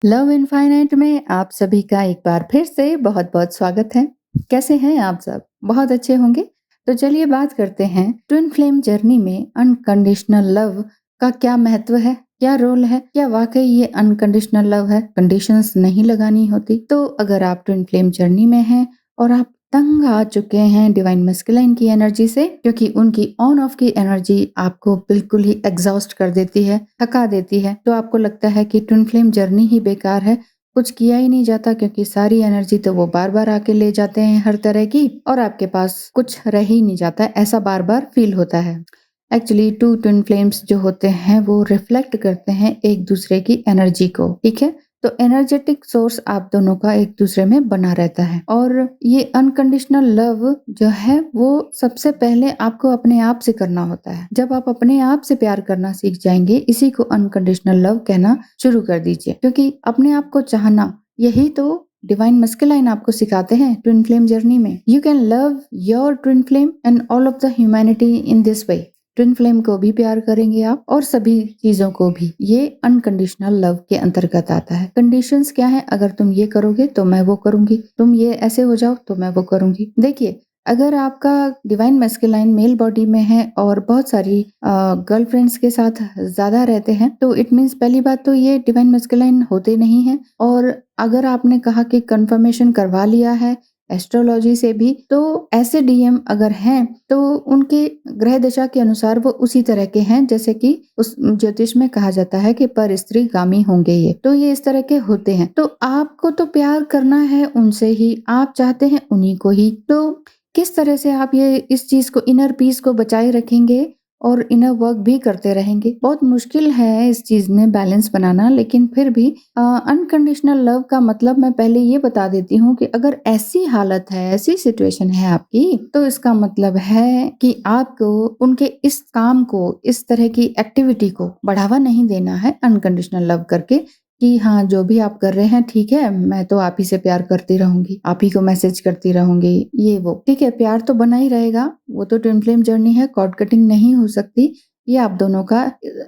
Love infinite में आप सभी का एक बार फिर से बहुत-बहुत स्वागत है। कैसे हैं आप सब? बहुत अच्छे होंगे। तो चलिए बात करते हैं ट्विन फ्लेम जर्नी में अनकंडीशनल लव का क्या महत्व है? क्या रोल है? क्या वाक़ई ये अनकंडीशनल लव है? कंडीशंस नहीं लगानी होती? तो अगर आप ट्विन फ्लेम जर्नी में हैं और आप तंग आ चुके हैं डिवाइन मैस्कुलाइन की एनर्जी से, क्योंकि उनकी ऑन ऑफ की एनर्जी आपको बिल्कुल ही एग्जॉस्ट कर देती है, थका देती है, तो आपको लगता है कि ट्विन फ्लेम जर्नी ही बेकार है, कुछ किया ही नहीं जाता, क्योंकि सारी एनर्जी तो वो बार बार आके ले जाते हैं हर तरह की, और आपके पास कुछ रह ही नहीं जाता, ऐसा बार बार फील होता है। एक्चुअली टू ट्विन फ्लेम्स जो होते हैं वो रिफ्लेक्ट करते हैं एक दूसरे की एनर्जी को, ठीक है। तो एनर्जेटिक सोर्स आप दोनों का एक दूसरे में बना रहता है, और ये अनकंडीशनल लव जो है वो सबसे पहले आपको अपने आप से करना होता है। जब आप अपने आप से प्यार करना सीख जाएंगे, इसी को अनकंडीशनल लव कहना शुरू कर दीजिए, क्योंकि अपने आप को चाहना, यही तो डिवाइन मस्कुलाइन आपको सिखाते हैं ट्विन फ्लेम जर्नी में। You can love your twin flame and all of the humanity in this way. Twin flame को भी प्यार करेंगे आप, और सभी चीजों को भी। ये अनकंडीशनल लव के अंतर्गत आता है। कंडीशंस क्या है? अगर तुम ये करोगे तो मैं वो करूंगी, तुम ये ऐसे हो जाओ तो मैं वो करूंगी। देखिए, अगर आपका डिवाइन मैस्कुलाइन मेल बॉडी में है और बहुत सारी गर्लफ्रेंड्स के साथ ज्यादा रहते हैं, तो इट मीन्स पहली बात तो ये डिवाइन मैस्कुलाइन होते नहीं है। और अगर आपने कहा कि कंफर्मेशन करवा लिया है एस्ट्रोलॉजी से भी, तो ऐसे डीएम अगर हैं तो उनके ग्रह दशा के अनुसार वो उसी तरह के हैं, जैसे कि उस ज्योतिष में कहा जाता है कि पर स्त्री गामी होंगे ये, तो ये इस तरह के होते हैं। तो आपको तो प्यार करना है उनसे ही, आप चाहते हैं उन्हीं को ही, तो किस तरह से आप ये इस चीज को, इनर पीस को बचाए रखेंगे और इनर वर्क भी करते रहेंगे? बहुत मुश्किल है इस चीज में बैलेंस बनाना, लेकिन फिर भी अनकंडीशनल लव का मतलब मैं पहले ये बता देती हूँ कि अगर ऐसी हालत है, ऐसी सिचुएशन है आपकी, तो इसका मतलब है कि आपको उनके इस काम को, इस तरह की एक्टिविटी को बढ़ावा नहीं देना है अनकंडीशनल लव करके, कि हाँ जो भी आप कर रहे हैं ठीक है, मैं तो आप ही से प्यार करती रहूंगी, आप ही को मैसेज करती रहूंगी, ये वो ठीक है, प्यार तो बना ही रहेगा, वो तो ट्विन फ्लेम जर्नी है, कॉर्ड कटिंग नहीं हो सकती। ये आप दोनों का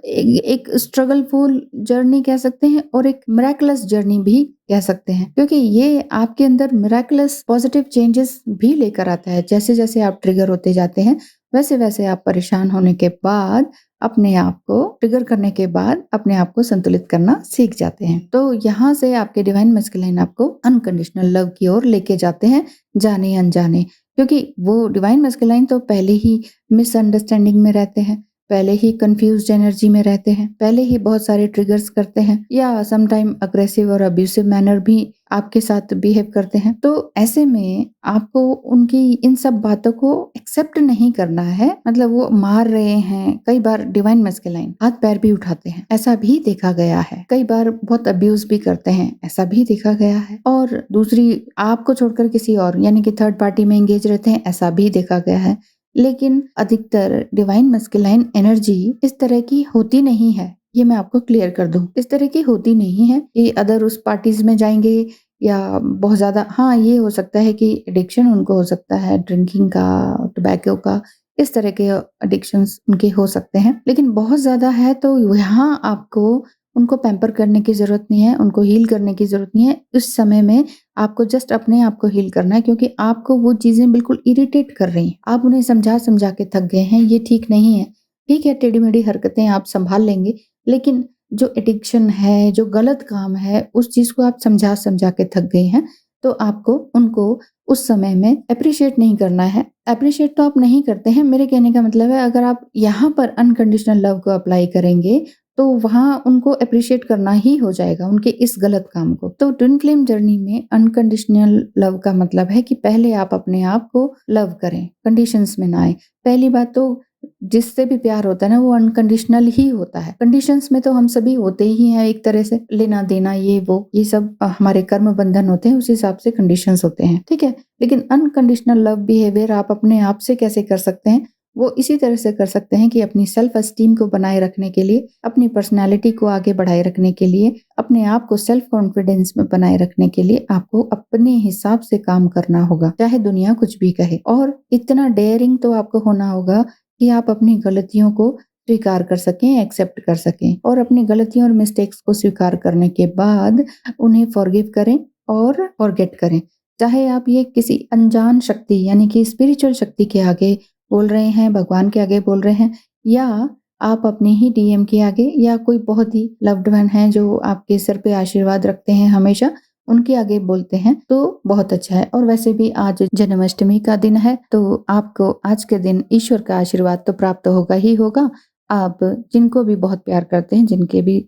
एक स्ट्रगलफुल जर्नी कह सकते हैं, और एक मिराकुलस जर्नी भी कह सकते हैं, क्योंकि ये आपके अंदर मिराकुलस पॉजिटिव चेंजेस भी लेकर आता है। जैसे जैसे आप ट्रिगर होते जाते हैं, वैसे वैसे आप परेशान होने के बाद, अपने आप को ट्रिगर करने के बाद अपने आप को संतुलित करना सीख जाते हैं। तो यहाँ से आपके डिवाइन मैस्कुलाइन आपको अनकंडीशनल लव की ओर लेके जाते हैं, जाने अनजाने, क्योंकि वो डिवाइन मैस्कुलाइन तो पहले ही मिसअंडरस्टैंडिंग में रहते हैं, पहले ही कंफ्यूज्ड एनर्जी में रहते हैं, पहले ही बहुत सारे ट्रिगर्स करते हैं, या समटाइम अग्रेसिव और अब्यूसिव मैनर भी आपके साथ बिहेव करते हैं। तो ऐसे में आपको उनकी इन सब बातों को एक्सेप्ट नहीं करना है। मतलब वो मार रहे हैं, कई बार डिवाइन मैस्कुलाइन हाथ पैर भी उठाते हैं, ऐसा भी देखा गया है। कई बार बहुत अब्यूज भी करते हैं, ऐसा भी देखा गया है। और दूसरी, आपको छोड़कर किसी और यानी कि थर्ड पार्टी में एंगेज रहते हैं, ऐसा भी देखा गया है। लेकिन अधिकतर डिवाइन मैस्कुलाइन एनर्जी इस तरह की होती नहीं है, ये मैं आपको क्लियर कर दूं। इस तरह की होती नहीं है कि अदर उस पार्टीज में जाएंगे या बहुत ज्यादा, हाँ ये हो सकता है कि एडिक्शन उनको हो सकता है ड्रिंकिंग का, टोबैको का, इस तरह के एडिक्शंस उनके हो सकते हैं, लेकिन बहुत ज्यादा है तो यहाँ आपको उनको पैम्पर करने की जरूरत नहीं है, उनको हील करने की जरूरत नहीं है। इस समय में आपको जस्ट अपने आप को हील करना है, क्योंकि आपको वो चीजें बिल्कुल इरिटेट कर रही हैं। आप उन्हें समझा समझा के थक गए हैं, ये ठीक नहीं है। ठीक है, टेढ़ी मेढ़ी हरकतें आप संभाल लेंगे, लेकिन जो एडिक्शन है, जो गलत काम है, उस चीज को आप समझा समझा के थक गए हैं, तो आपको उनको उस समय में अप्रिशिएट नहीं करना है। अप्रिशिएट तो आप नहीं करते हैं, मेरे कहने का मतलब है अगर आप यहाँ पर अनकंडीशनल लव को अप्लाई करेंगे तो वहां उनको अप्रिशिएट करना ही हो जाएगा, उनके इस गलत काम को। तो ट्विन फ्लेम जर्नी में अनकंडीशनल लव का मतलब है कि पहले आप अपने आप को लव करें, कंडीशंस में ना आए। पहली बात तो जिससे भी प्यार होता है ना, वो अनकंडीशनल ही होता है। कंडीशंस में तो हम सभी होते ही हैं, एक तरह से लेना देना, ये वो, ये सब हमारे कर्म बंधन होते हैं, उस हिसाब से कंडीशंस होते हैं, ठीक है। लेकिन अनकंडीशनल लव बिहेवियर आप अपने आप से कैसे कर सकते हैं? वो इसी तरह से कर सकते हैं कि अपनी सेल्फ एस्टीम को बनाए रखने के लिए, अपनी पर्सनालिटी को आगे बढ़ाए रखने के लिए, अपने आप को सेल्फ कॉन्फिडेंस में बनाए रखने के लिए आपको अपने हिसाब से काम करना होगा, चाहे दुनिया कुछ भी कहे। और इतना डेयरिंग तो आपको होना होगा कि आप अपनी गलतियों को स्वीकार कर सकें, एक्सेप्ट कर सकें और अपनी गलतियों और मिस्टेक्स को स्वीकार करने के बाद उन्हें फॉरगिव करें और फॉरगेट करें। चाहे आप ये किसी अनजान शक्ति यानी कि स्पिरिचुअल शक्ति के आगे बोल रहे हैं, भगवान के आगे बोल रहे हैं, या आप अपने ही डीएम के आगे, या कोई बहुत ही लव्ड वन है जो आपके सिर पे आशीर्वाद रखते हैं हमेशा, उनके आगे बोलते हैं तो बहुत अच्छा है। और वैसे भी आज जन्माष्टमी का दिन है, तो आपको आज के दिन ईश्वर का आशीर्वाद तो प्राप्त होगा ही होगा। आप जिनको भी बहुत प्यार करते हैं, जिनके भी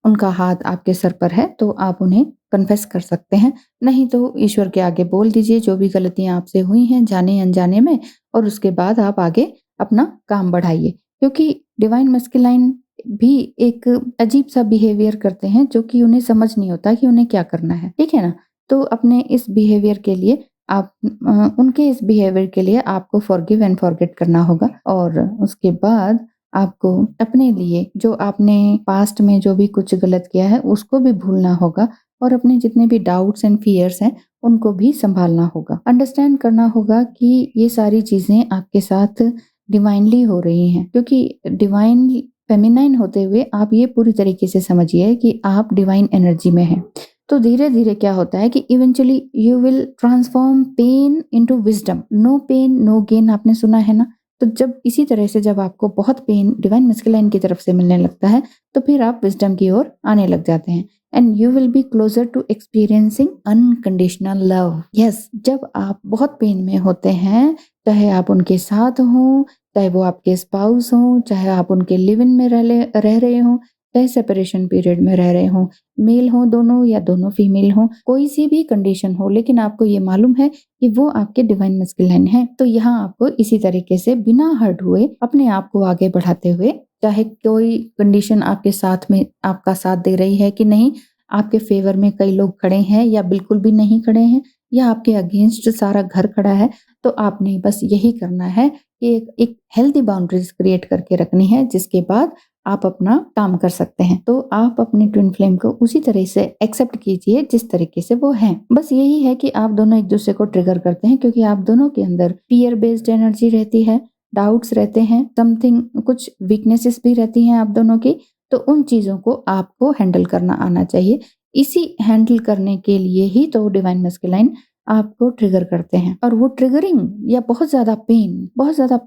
उनका हाथ आपके सर पर है, तो आप उन्हें कन्फेस कर सकते हैं। नहीं तो ईश्वर के आगे बोल दीजिए जो भी गलतियां आपसे हुई हैं जाने अनजाने में, और उसके बाद आप आगे अपना काम बढ़ाइए। क्योंकि डिवाइन मस्कुलाइन भी एक अजीब सा बिहेवियर करते हैं जो कि उन्हें समझ नहीं होता कि उन्हें क्या करना है, ठीक है ना? तो अपने इस बिहेवियर के लिए आप उनके इस बिहेवियर के लिए आपको फॉरगिव एंड फॉरगेट करना होगा, और उसके बाद आपको अपने लिए जो आपने पास्ट में जो भी कुछ गलत किया है उसको भी भूलना होगा, और अपने जितने भी डाउट्स एंड फियर्स हैं उनको भी संभालना होगा। अंडरस्टैंड करना होगा कि ये सारी चीजें आपके साथ डिवाइनली हो रही हैं, क्योंकि डिवाइन फेमिनाइन होते हुए आप ये पूरी तरीके से समझिए कि आप डिवाइन एनर्जी में हैं। तो धीरे धीरे क्या होता है कि eventually you will transform pain into wisdom. No pain no gain, आपने सुना है ना? तो जब इसी तरह से जब आपको बहुत पेन डिवाइन मस्कुलाइन की तरफ से मिलने लगता है, तो फिर आप विजडम की ओर आने लग जाते हैं, and you will be closer to experiencing unconditional love. Yes, जब आप बहुत पेन में होते हैं, चाहे आप उनके साथ हों, चाहे वो आपके स्पाउस हों, चाहे आप उनके लिव इन में रह रहे हों, चाहे सेपरेशन पीरियड में रह रहे हों, मेल हों दोनों या दोनों फीमेल हों, कोई सी भी कंडीशन हो, लेकिन आपको ये मालूम है कि वो आपके डिवाइन मस्कुलाइन है, तो यहाँ आपको इसी तरीके से बिना हर्ट हुए अपने आप को आगे बढ़ाते हुए, चाहे कोई कंडीशन आपके साथ में आपका साथ दे रही है कि नहीं, आपके फेवर में कई लोग खड़े हैं या बिल्कुल भी नहीं खड़े हैं, या आपके अगेंस्ट सारा घर खड़ा है, तो आपने बस यही करना है कि एक हेल्दी बाउंड्रीज क्रिएट करके रखनी है, जिसके बाद आप अपना काम कर सकते हैं। तो आप अपने ट्विन फ्लेम को उसी तरह से एक्सेप्ट कीजिए जिस तरीके से वो हैं। बस यही है कि आप दोनों एक दूसरे को ट्रिगर करते हैं, क्योंकि आप दोनों के अंदर फियर बेस्ड एनर्जी रहती है, डाउट्स रहते हैं, समथिंग कुछ वीकनेसेस भी रहती हैं आप दोनों की। तो उन चीजों को आपको हैंडल करना आना चाहिए। इसी हैंडल करने के लिए ही तो डिवाइन मस्कुलाइन आपको ट्रिगर करते हैं, और वो ट्रिगरिंग या बहुत ज्यादा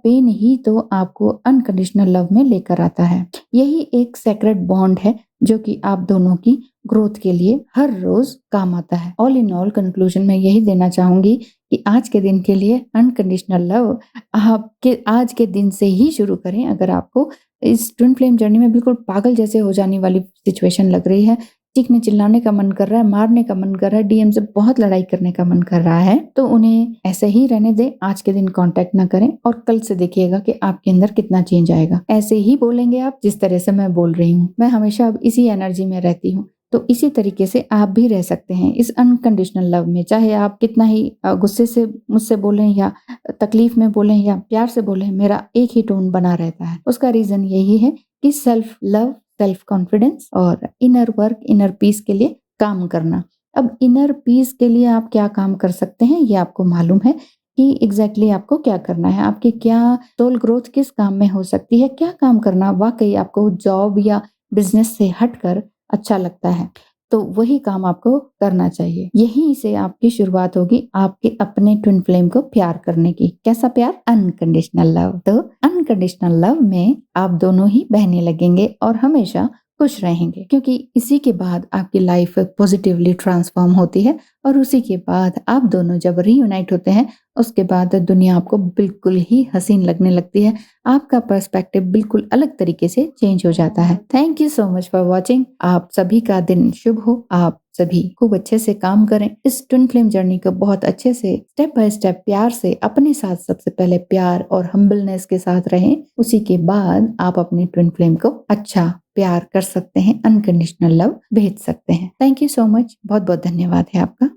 पेन ही तो आपको अनकंडीशनल लव में लेकर आता है। यही एक सेक्रेट बॉन्ड है जो कि आप दोनों की ग्रोथ के लिए हर रोज काम आता है। ऑल इन ऑल कंक्लूजन में यही देना चाहूंगी कि आज के दिन के लिए अनकंडीशनल लव आपके आज के दिन से ही शुरू करें। अगर आपको इस ट्विन फ्लेम जर्नी में बिल्कुल पागल जैसे हो जाने वाली सिचुएशन लग रही है, चीखने चिल्लाने का मन कर रहा है, मारने का मन कर रहा है, डीएम से बहुत लड़ाई करने का मन कर रहा है, तो उन्हें ऐसे ही रहने दें, आज के दिन कांटेक्ट ना करें, और कल से देखिएगा कि आपके अंदर कितना चेंज आएगा। ऐसे ही बोलेंगे आप जिस तरह से मैं बोल रही हूँ। मैं हमेशा अब इसी एनर्जी में रहती हूँ, तो इसी तरीके से आप भी रह सकते हैं इस अनकंडीशनल लव में। चाहे आप कितना ही गुस्से से मुझसे बोलें, या तकलीफ में बोलें, या प्यार से बोलें, मेरा एक ही टोन बना रहता है। उसका रीजन यही है कि सेल्फ लव, सेल्फ कॉन्फिडेंस और इनर वर्क, इनर पीस के लिए काम करना। अब इनर पीस के लिए आप क्या काम कर सकते हैं, ये आपको मालूम है कि एग्जैक्टली आपको क्या करना है। आपकी क्या सोल ग्रोथ किस काम में हो सकती है, क्या काम करना वाकई आपको जॉब या बिजनेस से हटकर अच्छा लगता है, तो वही काम आपको करना चाहिए। यहीं से आपकी शुरुआत होगी आपके अपने ट्विन फ्लेम को प्यार करने की। कैसा प्यार? Unconditional love. तो अनकंडीशनल लव में आप दोनों ही बहने लगेंगे और हमेशा खुश रहेंगे, क्योंकि इसी के बाद आपकी लाइफ पॉजिटिवली ट्रांसफॉर्म होती है, और उसी के बाद आप दोनों जब रीयूनाइट होते हैं, उसके बाद दुनिया आपको बिल्कुल ही हसीन लगने लगती है। आपका पर्सपेक्टिव बिल्कुल अलग तरीके से चेंज हो जाता है। Thank you so much for watching. आप सभी का दिन शुभ हो। आप सभी खूब अच्छे से काम करें। इस ट्विन फ्लेम जर्नी को बहुत अच्छे से स्टेप बाय स्टेप प्यार से अपने साथ सबसे पहले प्यार और हम्बलनेस के साथ रहें। उसी के बाद आप अपने ट्विन फ्लेम को अच्छा प्यार कर सकते हैं, अनकंडीशनल लव भेज सकते हैं। Thank you so much. बहुत बहुत धन्यवाद है आपका।